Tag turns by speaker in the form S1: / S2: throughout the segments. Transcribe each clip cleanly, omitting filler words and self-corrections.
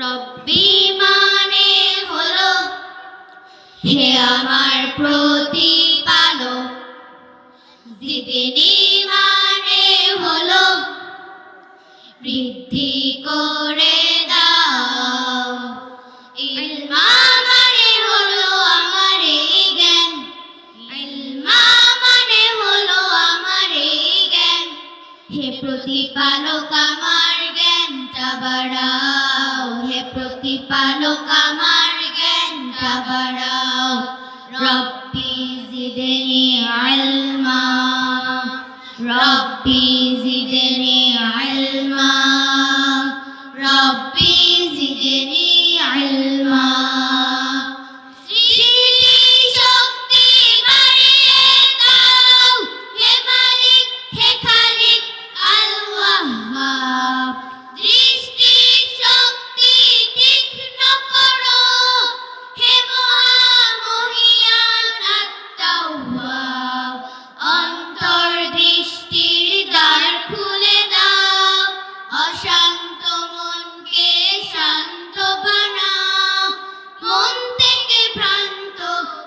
S1: রব্বি মানে হলো হে আমার প্রতিপালক, জিদনি মানে হলো বৃদ্ধি করে দাও, ইলমা মানে হলো আমার এই জ্ঞান, ইলমা মানে হলো আমার এই জ্ঞান, হে প্রতিপালক আমার জ্ঞানটা বাড়াও, হে প্রতিপালক আমার জ্ঞানটা বাড়াও। রব্বি জিদনি ইলমা, রব্বি জিদনি ইলমা, রব্বি জিদনি ইলমা। স্মৃতিশক্তি বাড়িয়ে দাও, হে মালিক হে খালিক আল ওয়াহ্হাব। দৃষ্টিশক্তি তীক্ষ্ণ করো, হে মহামহিয়ান আত-তাওয়াব। অন্তর্দৃষ্টির দ্বার খুলে দাও, অশান্ত মনকে শান্ত বানাও, মন থেকে ভ্রান্ত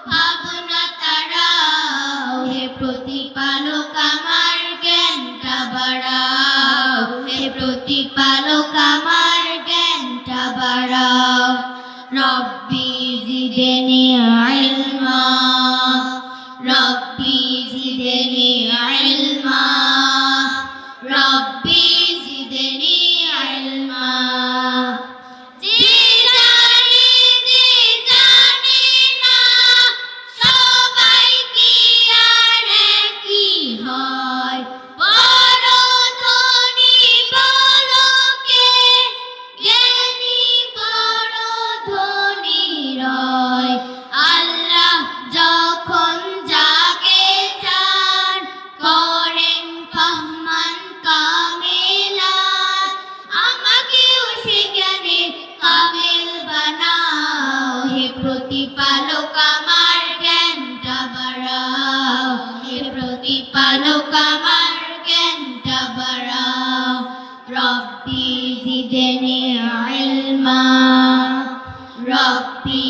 S1: ভাবনা তাড়াও, হে প্রতিপালক আমার জ্ঞানটা বাড়াও, হে প্রতিপালক আমার জ্ঞানটা বাড়াও। রব্বি জিদনি ইলমা, রব্বি জিদনি ইলমা, রব্বি জিদনি ইলমা। যে জানে যে জানে না, সবাই কি আর একই হয়? বড় ধনী বড়কে, জ্ঞানী বড় ধনী রয়। আল্লাহ যখন যাকে চান করেন ফাহমান কামেলান, আমাকেও সে জ্ঞানে কামেল বানাও, হে প্রতিপালক আমার জ্ঞানটা বাড়াও, হে প্রতিপালক আমার জ্ঞানটা বাড়াও। রব্বি জিদনি ইলমা, রব্বি